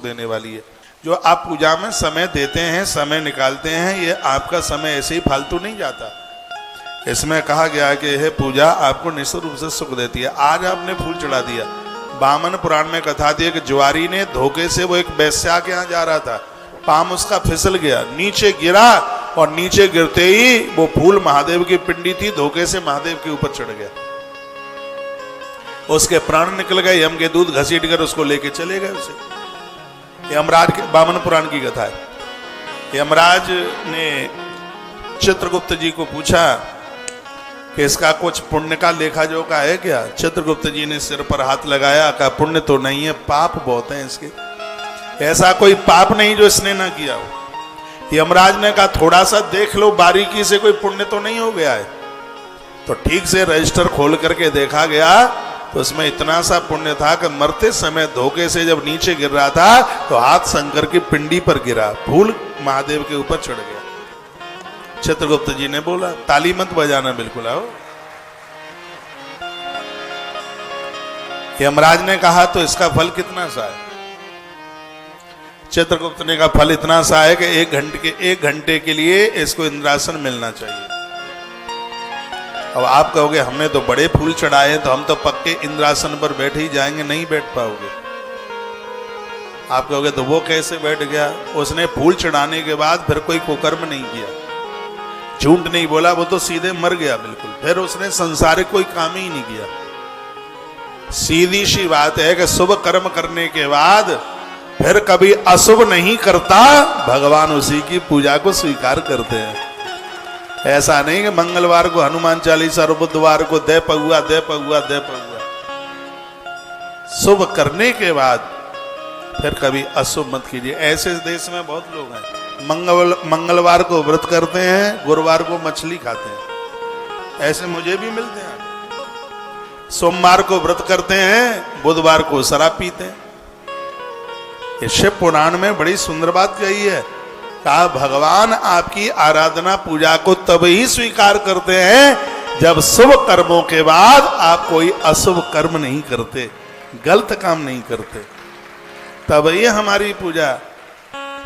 देने वाली है। जो आप पूजा में समय देते हैं, समय निकालते हैं, ये आपका समय ऐसे ही फालतू नहीं जाता। इसमें कहा गया है कि यह पूजा आपको निश्चित रूप से सुख देती है। आज आपने फूल चढ़ा दिया, वामन पुराण में कथा दी है कि ज्वारी ने धोखे से वो एक वैश्या के यहाँ जा रहा था, पाम उसका फिसल गया, नीचे गिरा और नीचे गिरते ही वो फूल महादेव की पिंडी थी, धोखे से महादेव के ऊपर चढ़ गया, उसके प्राण निकल गए। यम के दूध घसीट कर उसको लेके चले गए उसे। यमराज के वामन पुराण की कथा है। यमराज ने चित्रगुप्त जी को पूछा कि इसका कुछ पुण्य का लेखा जोखा है क्या? चित्रगुप्त जी ने सिर पर हाथ लगाया, कहा पुण्य तो नहीं है, पाप बहुत हैं इसके। ऐसा कोई पाप नहीं जो इसने ना किया हो। यमराज ने कहा थोड़ा सा देख लो बारीकी से, कोई पुण्य तो नहीं हो गया है। तो ठीक से रजिस्टर खोल करके देखा गया तो उसमें इतना सा पुण्य था कि मरते समय धोखे से जब नीचे गिर रहा था तो हाथ शंकर की पिंडी पर गिरा, फूल महादेव के ऊपर चढ़ गया। चित्रगुप्त जी ने बोला ताली मत बजाना, बिल्कुल आओ। यमराज ने कहा तो इसका फल कितना सा है? चित्रगुप्त ने कहा फल इतना सा है कि एक घंटे के लिए इसको इंद्रासन मिलना चाहिए। अब आप कहोगे हमने तो बड़े फूल चढ़ाए तो हम तो पक्के इंद्रासन पर बैठे ही जाएंगे, नहीं बैठ पाओगे। आप कहोगे तो वो कैसे बैठ गया? उसने फूल चढ़ाने के बाद फिर कोई कुकर्म नहीं किया, झूठ नहीं बोला, वो तो सीधे मर गया बिल्कुल। फिर उसने संसारिक कोई काम ही नहीं किया। सीधी सी बात है कि शुभ कर्म करने के बाद फिर कभी अशुभ नहीं करता, भगवान उसी की पूजा को स्वीकार करते हैं। ऐसा नहीं कि मंगलवार को हनुमान चालीसा और बुधवार को दे पगुआ दे पगुआ दे पगुआ। शुभ करने के बाद फिर कभी अशुभ मत कीजिए। ऐसे देश में बहुत लोग हैं, मंगलवार को व्रत करते हैं, गुरुवार को मछली खाते हैं, ऐसे मुझे भी मिलते हैं। सोमवार को व्रत करते हैं, बुधवार को शराब पीते हैं। ये शिव पुराण में बड़ी सुंदर बात कही है, कहा भगवान आपकी आराधना पूजा को तब ही स्वीकार करते हैं जब शुभ कर्मों के बाद आप कोई अशुभ कर्म नहीं करते, गलत काम नहीं करते, तब ही हमारी पूजा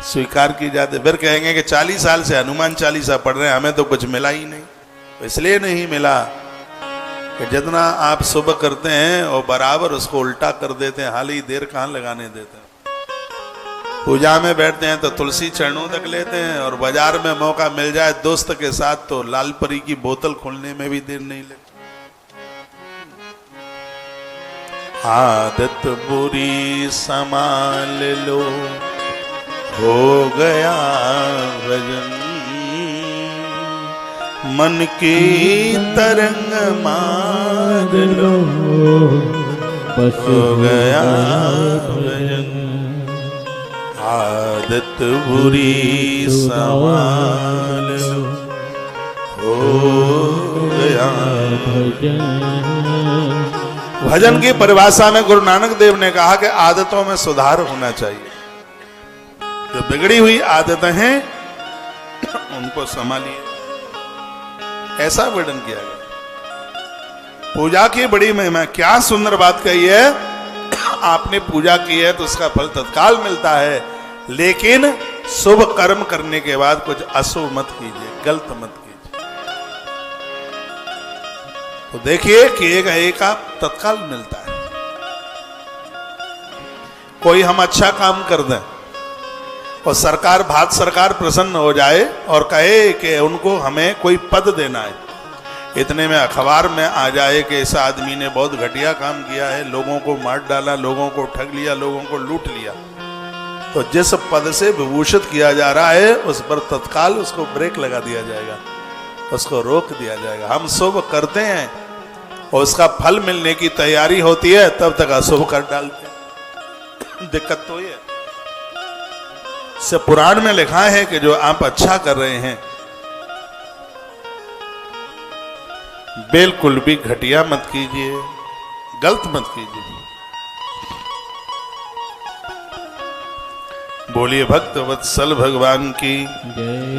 स्वीकार की जाती। फिर कहेंगे कि 40 साल से हनुमान चालीसा पढ़ रहे हैं, हमें तो कुछ मिला ही नहीं। इसलिए नहीं मिला कि जितना आप शुभ करते हैं और बराबर उसको उल्टा कर देते हैं, हाल ही देर कहाँ लगाने देते हैं। पूजा में बैठते हैं तो तुलसी चरणों तक लेते हैं, और बाजार में मौका मिल जाए दोस्त के साथ तो लाल परी की बोतल खोलने में भी देर नहीं लगती। आदत बुरी संभाल लो, हो गया भजन, मन की तरंग मार लो, बस हो गया भजन। आदत बुरी संभाल लो, हो गया भजन। भजन की परिभाषा में गुरु नानक देव ने कहा कि आदतों में सुधार होना चाहिए। जो बिगड़ी हुई आदतें हैं उनको संभालिए, ऐसा वर्णन किया गया। पूजा की बड़ी महिमा, क्या सुंदर बात कही है। आपने पूजा की है तो उसका फल तत्काल मिलता है, लेकिन शुभ कर्म करने के बाद कुछ अशुभ मत कीजिए, गलत मत कीजिए। तो देखिए कि एक आप तत्काल मिलता है। कोई हम अच्छा काम कर दें और सरकार, भारत सरकार प्रसन्न हो जाए और कहे कि उनको हमें कोई पद देना है, इतने में अखबार में आ जाए कि इस आदमी ने बहुत घटिया काम किया है, लोगों को मार डाला, लोगों को ठग लिया, लोगों को लूट लिया, तो जिस पद से विभूषित किया जा रहा है उस पर तत्काल उसको ब्रेक लगा दिया जाएगा, उसको रोक दिया जाएगा। हम शुभ करते हैं और उसका फल मिलने की तैयारी होती है, तब तक अशुभ कर डालते हैं। दिक्कत तो ये से पुराण में लिखा है कि जो आप अच्छा कर रहे हैं बिल्कुल भी घटिया मत कीजिए, गलत मत कीजिए। बोलिए भक्त वत्सल भगवान की जय।